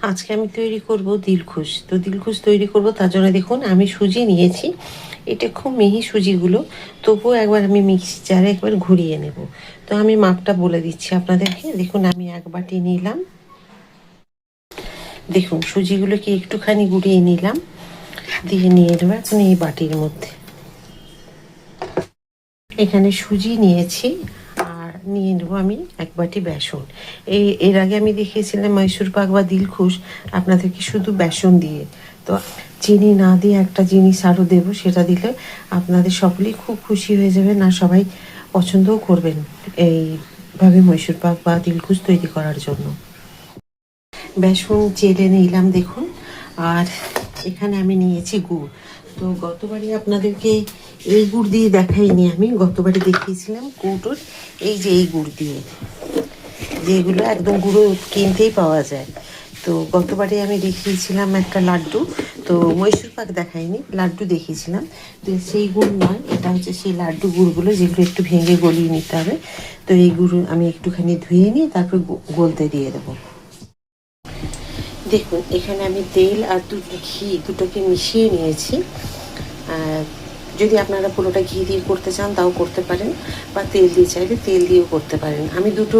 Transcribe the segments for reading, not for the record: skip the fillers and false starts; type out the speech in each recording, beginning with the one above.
আজকে আমি তৈরি করব দিলখুশ। তো দিলখুশ তৈরি করব, তার জন্য দেখুন আমি সুজি নিয়েছি। এটা খুব মিহি সুজিগুলো, তবুও একবার আমি মিক্সি জারে একবার ঘুরিয়ে নেব। তো আমি মাপটা বলে দিচ্ছি আপনাদেরকে। দেখুন আমি 1 বাটি নিলাম। দেখুন সুজিগুলোকে একটুখানি গুঁড়িয়ে নিলাম, দিয়ে নিয়ে নেব এখন এই বাটির মধ্যে। এখানে সুজি নিয়েছি, আর নিয়ে নেব আমি 1 বাটি বেসন। এর আগে আমি দেখিয়েছিলাম মৈসুর পাক বা দিলখুশ আপনাদেরকে শুধু বেসন দিয়ে। তো চিনি না দিয়ে একটা জিনিস আরও দেবো, সেটা দিলে আপনাদের সকলেই খুব খুশি হয়ে যাবেন, আর সবাই পছন্দও করবেন এইভাবে মৈসুর পাক বা দিলখুশ তৈরি করার জন্য। বেসন চেলে নিলাম দেখুন। আর এখানে আমি নিয়েছি গুড়। তো গতবারই আপনাদেরকে এই গুড় দিয়ে দেখাইনি, আমি গতবারে দেখিয়েছিলাম কৌটোর এই গুড় দিয়ে, যেগুলো একদম গুঁড়ো কিনতেই পাওয়া যায়। তো গতবারে আমি দেখিয়েছিলাম একটা লাড্ডু, তো মৈসুর পাক দেখাইনি, লাড্ডু দেখিয়েছিলাম। তো সেই গুড় নয়, এটা হচ্ছে সেই লাড্ডু গুড়গুলো যেগুলো একটু ভেঙে গলিয়ে নিতে হবে। তো এই গুঁড়ো আমি একটুখানি ধুয়ে নিয়ে তারপর গলতে দিয়ে দেবো। দেখুন এখানে আমি তেল আর ঘি দুটোকে মিশিয়ে নিয়েছি। যদি আপনারা পুরোটা ঘি দিয়ে করতে চান তাও করতে পারেন, বা তেল দিয়ে চাইলে তেল দিয়েও করতে পারেন। আমি দুটো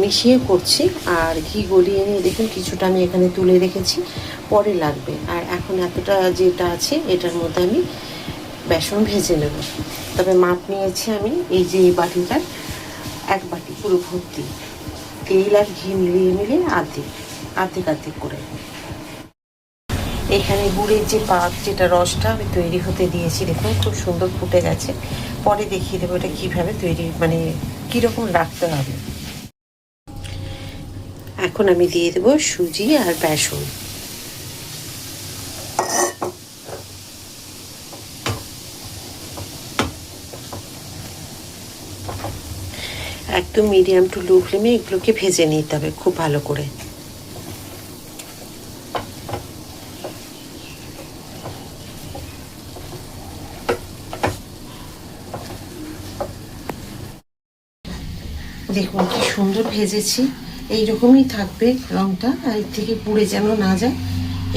মিশিয়ে করছি। আর ঘি গলিয়ে নিয়ে দেখুন কিছুটা আমি এখানে তুলে রেখেছি, পরে লাগবে। আর এখন এতটা যেটা আছে এটার মধ্যে আমি বেসন ভেজে নেব। তবে মাপ নিয়েছি আমি এই যে এই বাটিটার 1 বাটি পুরো ভর্তি, তেল আর ঘি মিলিয়ে মিলিয়ে আর্ধেক আর্ধেক করে। এখানে গুড়ের যে পাক, যেটা রসটা আমি তৈরি হতে দিয়েছি, দেখুন খুব সুন্দর ফুটে গেছে। পরে দেখিয়ে দেবো এটা কীভাবে তৈরি, মানে কীরকম রাখতে হবে। এখন আমি দিয়ে দেবো সুজি আর বেসন। একদম মিডিয়াম টু লো ফ্লেমে এগুলোকে ভেজে নিতে হবে খুব ভালো করে। দেখুন কি সুন্দর ভেজেছি, এইরকমই থাকবে রঙটা, আর এর থেকে পুড়ে যেন না যায়,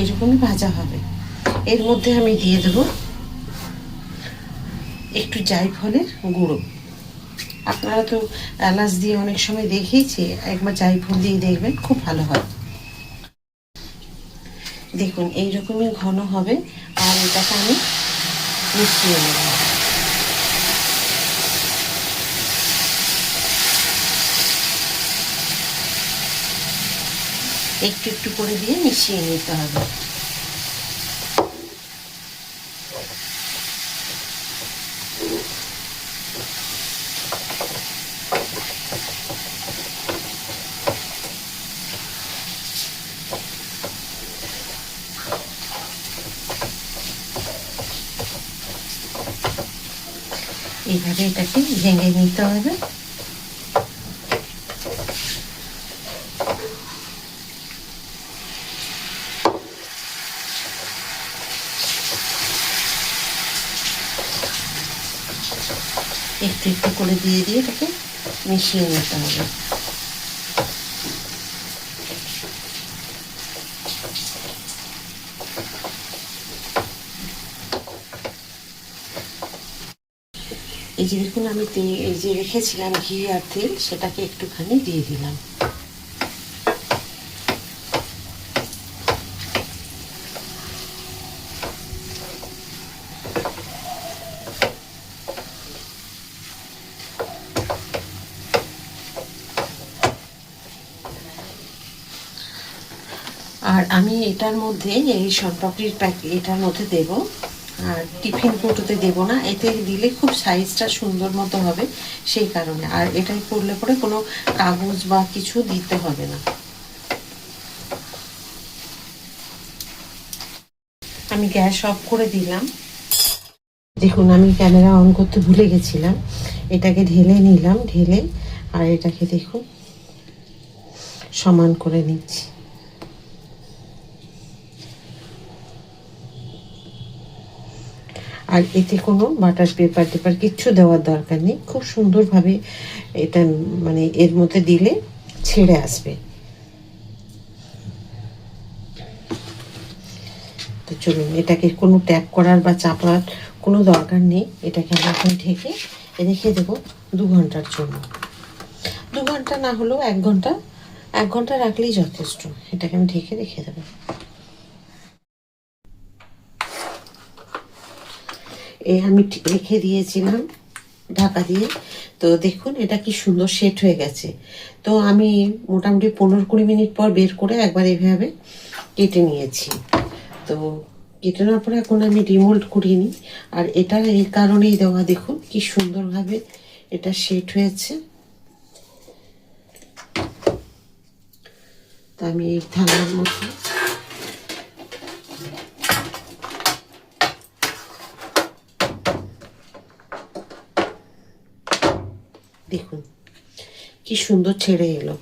এরকমই ভাজা হবে। এর মধ্যে আমি দিয়ে দেবো একটু জায়ফলের গুঁড়ো। আপনারা তো এলাচ দিয়ে অনেক সময় দেখিয়েছি, একবার জায়ফল দিয়ে দেখবেন, খুব ভালো হয়। দেখুন এইরকমই ঘন হবে, আর এটাকে আমি মিশিয়ে নেব। একটু একটু করে দিয়ে মিশিয়ে নিতে হবে। এইভাবে এটাকে ভেঙে নিতে হবে। একটু একটু করে দিয়ে দিয়ে এটাকে মিশিয়ে নিতে হবে। এই যে দেখুন আমি এই যে রেখেছিলাম ঘি আর তেল, সেটাকে একটুখানি দিয়ে দিলাম। আর আমি এটার মধ্যে এই শনপাপড়ির প্যাকেট এটার মধ্যে দেব, আর টিফিন কৌটোতে দেবো না, এতে দিলে খুব সাইজটা সুন্দর মতো হবে সেই কারণে। আর এটাই করলে পরে কোনো কাগজ বা কিছু দিতে হবে না। আমি গ্যাস অফ করে দিলাম। দেখুন আমি ক্যামেরা অন করতে ভুলে গেছিলাম। এটাকে ঢেলে নিলাম, ঢেলে আর এটাকে দেখুন সমান করে নিচ্ছি। আর এতে কোনো বাটার পেপার টেপার কিচ্ছু দেওয়ার দরকার নেই, খুব সুন্দরভাবে এটা মানে এর মধ্যে দিলে ছেড়ে আসবে। চলুন, এটাকে কোনো ট্যাপ করার বা চাপার কোনো দরকার নেই। এটাকে আমি এখন ঢেকে রেখে দেবো 2 ঘন্টার জন্য। 2 ঘন্টা না হলেও 1 ঘন্টা, 1 ঘন্টা রাখলেই যথেষ্ট। এটাকে আমি ঢেকে রেখে দেবো। আমি রেখে দিয়েছিলাম ঢাকা দিয়ে। তো দেখুন এটা কি সুন্দর সেট হয়ে গেছে। তো আমি মোটামুটি 15-20 মিনিট পর বের করে একবার এভাবে কেটে নিয়েছি। তো কেটে নেওয়ার পরে এখন আমি ডিমোল্ড করিয়ে নিই। আর এটা এই কারণেই দেওয়া, দেখুন কি সুন্দরভাবে এটা সেট হয়েছে। তা আমি এই থালার মধ্যে দেখুন কি সুন্দর ছেড়ে এলো।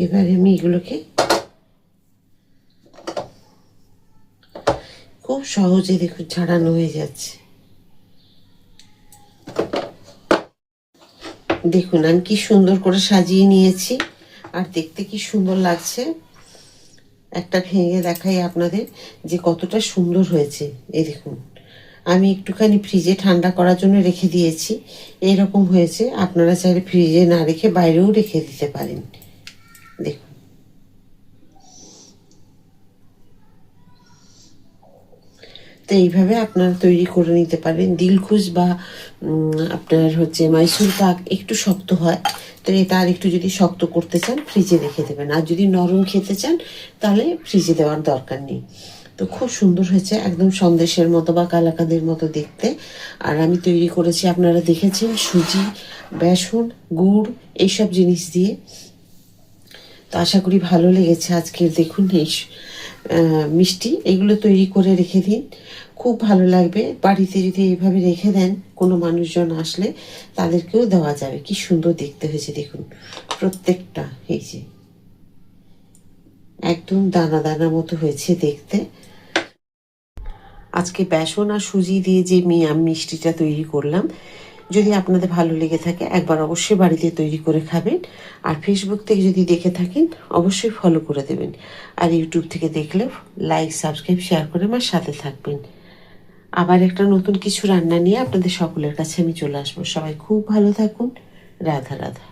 এবারে আমি এগুলোকে খুব সহজে দেখুন ছাড়ানো হয়ে যাচ্ছে। দেখুন আমি কি সুন্দর করে সাজিয়ে নিয়েছি, আর দেখতে কি সুন্দর লাগছে। একটা ভেঙে দেখাই আপনাদের যে কতটা সুন্দর হয়েছে। এই দেখুন আমি একটুখানি ফ্রিজে ঠান্ডা করার জন্য রেখে দিয়েছি, এরকম হয়েছে। আপনারা চাইলে ফ্রিজে না রেখে বাইরেও রেখে দিতে পারেন। দেখুন তো এইভাবে আপনারা তৈরি করে নিতে পারেন। দিলখুশ বা আপনার হচ্ছে মাইসুর পাক একটু শক্ত হয়, তো এটা আর একটু যদি শক্ত করতে চান ফ্রিজে রেখে দেবেন। আর যদি নরম খেতে চান তাহলে ফ্রিজে দেওয়ার দরকার নেই। তো খুব সুন্দর হয়েছে, একদম সন্দেশের মতো বা কালাকাঁদের মতো দেখতে। আর আমি তৈরি করেছি, আপনারা দেখেছেন, সুজি, বেসন, গুড় এইসব জিনিস দিয়ে। তো আশা করি ভালো লেগেছে আজকের। দেখুন এই মিষ্টি এগুলো তৈরি করে রেখে দিন, খুব ভালো লাগবে। বাড়িতে যদি এইভাবে রেখে দেন কোনো মানুষজন আসলে তাদেরকেও দেওয়া যাবে। কি সুন্দর দেখতে হয়েছে দেখুন প্রত্যেকটা। এই যে একদম দানা দানা মতো হয়েছে দেখতে। আজকে বেসন আর সুজি দিয়ে যে মিষ্টিটা তৈরি করলাম, যদি আপনাদের ভালো লেগে থাকে একবার অবশ্যই বাড়িতে তৈরি করে খাবেন। আর ফেসবুক থেকে যদি দেখে থাকেন অবশ্যই ফলো করে দেবেন। আর ইউটিউব থেকে দেখলে লাইক, সাবস্ক্রাইব, শেয়ার করে আমার সাথে থাকবেন। আবার একটা নতুন কিছু রান্না নিয়ে আপনাদের সকলের কাছে আমি চলে আসবো। সবাই খুব ভালো থাকুন। রাধা রাধা।